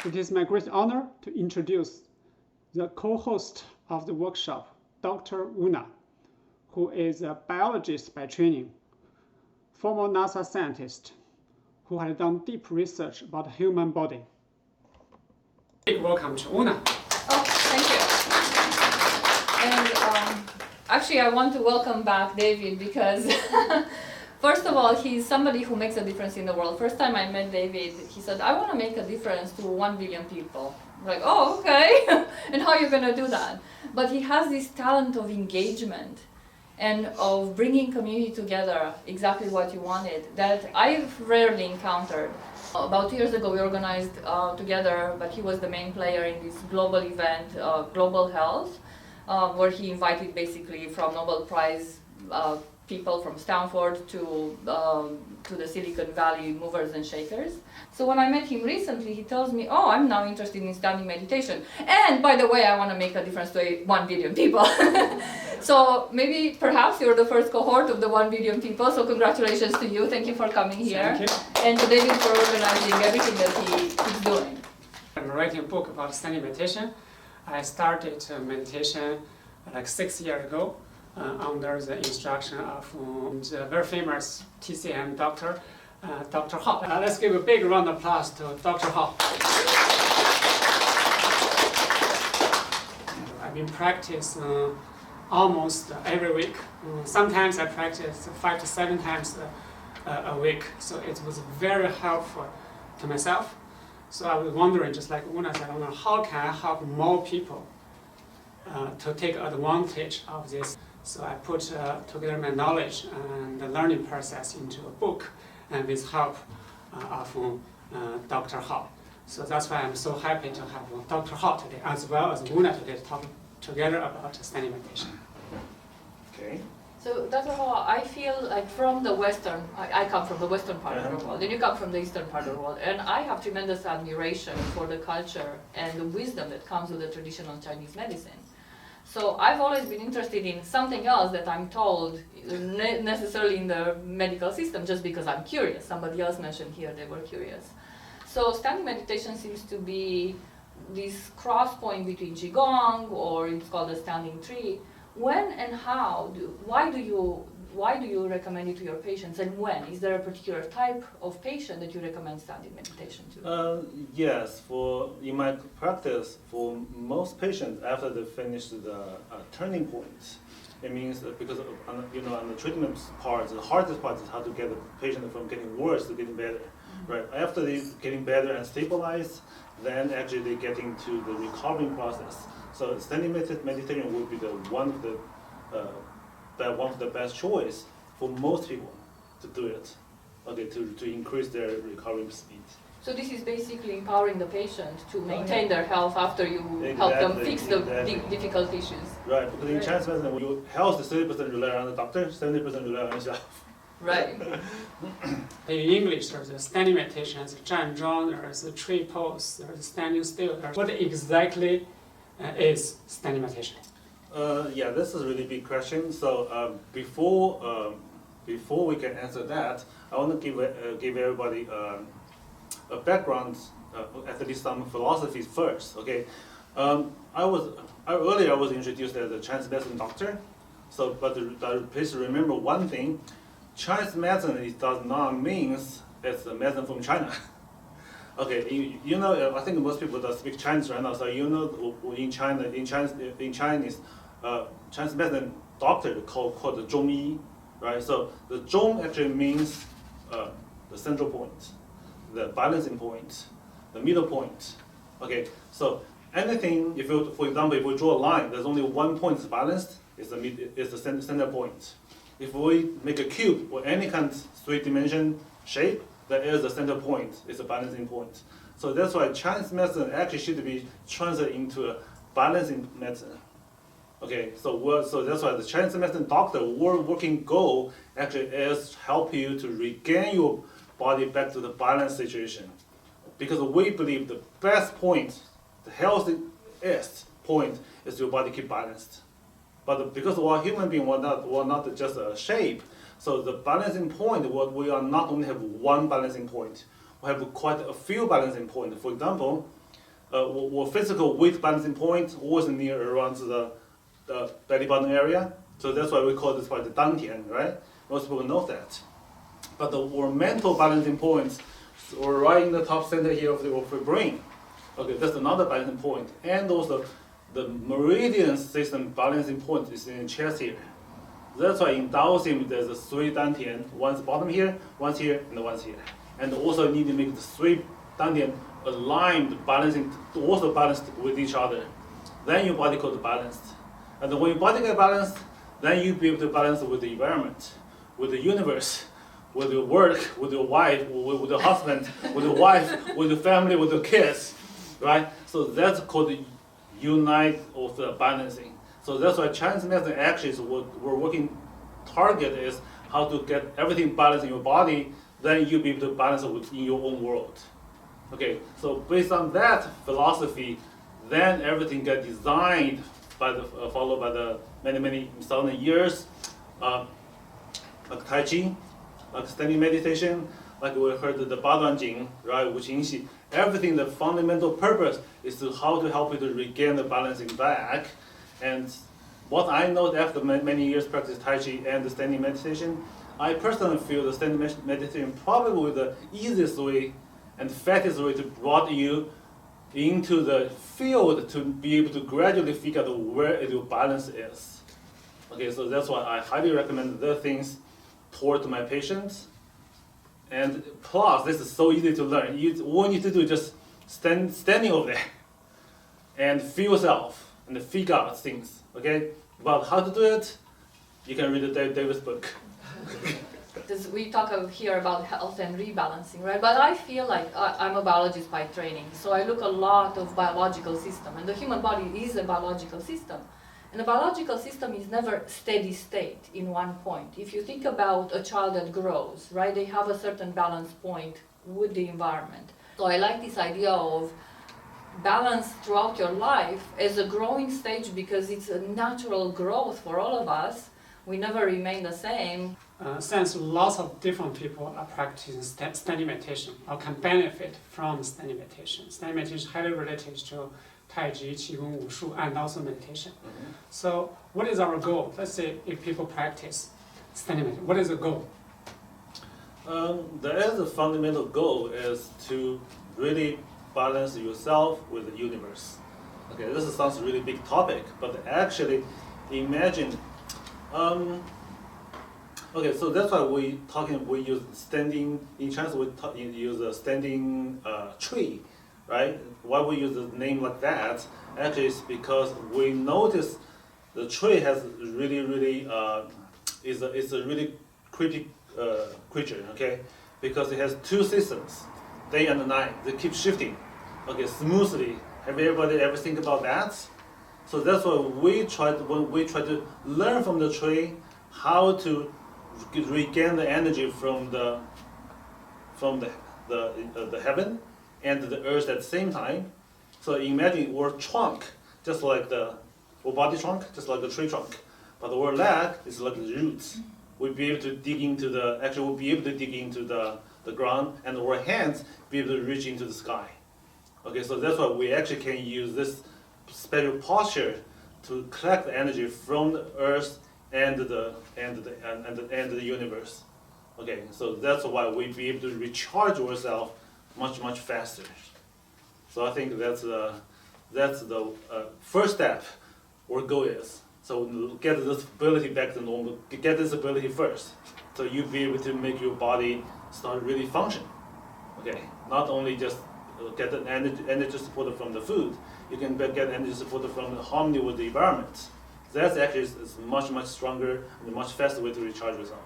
It is my great honor to introduce the co-host of the workshop, Dr. Oana, who is a biologist by training, former NASA scientist, who has done deep research about the human body. Big welcome to Oana. Oh, thank you. And actually, I want to welcome back David because first of all, he's somebody who makes a difference in the world. First time I met David, he said, I want to make a difference to 1 billion people. I'm like, oh, okay. And how are you going to do that? But he has this talent of engagement and of bringing community together, exactly what you wanted, that I've rarely encountered. About 2 years ago, we organized together, but he was the main player in this global event, Global Health, where he invited basically from Nobel Prize people from Stanford to the Silicon Valley movers and shakers. So when I met him recently, he tells me, oh, I'm now interested in standing meditation. And by the way, I want to make a difference to 1 billion people. So maybe perhaps you're the first cohort of the 1 billion people. So congratulations to you. Thank you for coming here. Thank you. And to David for organizing everything that he's doing. I'm writing a book about standing meditation. I started meditation like 6 years ago. Under the instruction of the very famous TCM doctor, Dr. Hao. Let's give a big round of applause to Dr. Hao. I've been practicing almost every week. Sometimes I practice 5 to 7 times a week, so it was very helpful to myself. So I was wondering, just like Oana said, how can I help more people to take advantage of this? So I put together my knowledge and the learning process into a book, and with help of Dr. Hao. So that's why I'm so happy to have Dr. Hao today, as well as Oana today, to talk together about standing meditation. Okay. So Dr. Hao, I feel like from the Western, I come from the Western part of the world, and you come from the Eastern part of the world, and I have tremendous admiration for the culture and the wisdom that comes with the traditional Chinese medicine. So I've always been interested in something else that I'm told, necessarily in the medical system, just because I'm curious. Somebody else mentioned here they were curious. So standing meditation seems to be this cross point between Qigong, or it's called a standing tree. When and how, why do you recommend it to your patients, and when? Is there a particular type of patient that you recommend standing meditation to? Yes, in my practice, for most patients, after they finish the turning point, it means that because on the treatment part, the hardest part is how to get the patient from getting worse to getting better. Mm-hmm. Right. After they getting better and stabilize, then actually they get into the recovering process. So standing meditation would be one of the best choice for most people to do it, okay, to increase their recovery speed. So this is basically empowering the patient to maintain their health after you help them fix the difficult issues. Right, because in Chinese medicine, when you health is 30% rely on the doctor, 70% rely on yourself. Right. In English, there's a standing meditation, there's a zhanzhuang, there's a tree pose, there's a standing still. What exactly is standing meditation? Yeah, this is a really big question. So before we can answer that, I want to give everybody a background, at least some philosophies first. Okay, earlier I was introduced as a Chinese medicine doctor. So, but please remember one thing: Chinese medicine does not mean it's a medicine from China. Okay, I think most people that speak Chinese right now, so in Chinese, Chinese medicine doctor called the Zhongyi, right? So the Zhong actually means the central point, the balancing point, the middle point. Okay, so anything, for example, if we draw a line, there's only one point is balanced, is the center point. If we make a cube or any kind of 3-dimension shape, there is a center point, it's a balancing point. So that's why Chinese medicine actually should be translated into a balancing medicine. Okay, so that's why the Chinese medicine doctor working goal actually is help you to regain your body back to the balanced situation. Because we believe the best point, the healthiest point, is your body keep balanced. But because we are human beings, we're not just a shape. So the balancing point, we are not only have one balancing point, we have quite a few balancing points. For example, or physical weight balancing point always near around the belly button area. So that's why we call this part the dantian, right? Most people know that. But our mental balancing points are right in the top center here of the brain. Okay, that's another balancing point. And also the meridian system balancing point is in the chest here. That's why in Taoism there's a 3 dantian, one's bottom here, one's here, and one's here. And also need to make the 3 dantian aligned, balancing, also balanced with each other. Then your body got balanced. And when your body gets balanced, then you'll be able to balance with the environment, with the universe, with your work, with your wife, with your husband, with your wife, with your family, with your kids, right? So that's called the unite of the balancing. So that's why Chinese medicine actually is what we're working target is how to get everything balanced in your body, then you'll be able to balance it within your own world. Okay, so based on that philosophy, then everything gets designed by the followed by the many thousand years, like Tai Chi, like standing meditation, like we heard the Baduan Jing, right? Which everything. The fundamental purpose is to how to help you to regain the balancing back. And what I know after many years practice Tai Chi and the standing meditation, I personally feel the standing meditation probably the easiest way and fastest way to brought you into the field to be able to gradually figure out where your balance is. Okay, so that's why I highly recommend the things toward my patients. And plus, this is so easy to learn. All you need to do is just standing over there and feel yourself and figure out things. Okay, but how to do it, you can read David's book. We talk here about health and rebalancing, right? But I feel like I'm a biologist by training, so I look a lot of biological system, and the human body is a biological system. And the biological system is never steady state in one point. If you think about a child that grows, right, they have a certain balance point with the environment. So I like this idea of balance throughout your life as a growing stage because it's a natural growth for all of us. We never remain the same. Since lots of different people are practicing standing meditation or can benefit from standing meditation. Standing meditation is highly related to Tai Chi, Qigong, Wushu, and also meditation. Mm-hmm. So what is our goal? Let's say if people practice standing meditation, what is the goal? The fundamental goal is to really balance yourself with the universe. Okay, this sounds a really big topic, but actually imagine okay, so that's why we use standing, in Chinese we use a standing tree, right? Why we use the name like that, actually is because we notice the tree has is a really creepy creature, okay? Because it has 2 seasons, day and night, they keep shifting, okay, smoothly. Have everybody ever think about that? So that's why when we try to learn from the tree how to regain the energy from the heaven and the earth at the same time. So imagine our trunk, just like our body trunk, just like the tree trunk, but our leg is like the roots. We'll be able to dig into we'll be able to dig into the ground, and our hands be able to reach into the sky. Okay, so that's why we actually can use this special posture to collect the energy from the earth and the universe. Okay, so that's why we be able to recharge ourselves much faster. So I think that's the first step our goal is. So get this ability back to normal. Get this ability first, so you be able to make your body start really function. Okay, not only just get the energy support from the food, you can get energy support from the harmony with the environment. That's actually is much stronger and a much faster way to recharge yourself.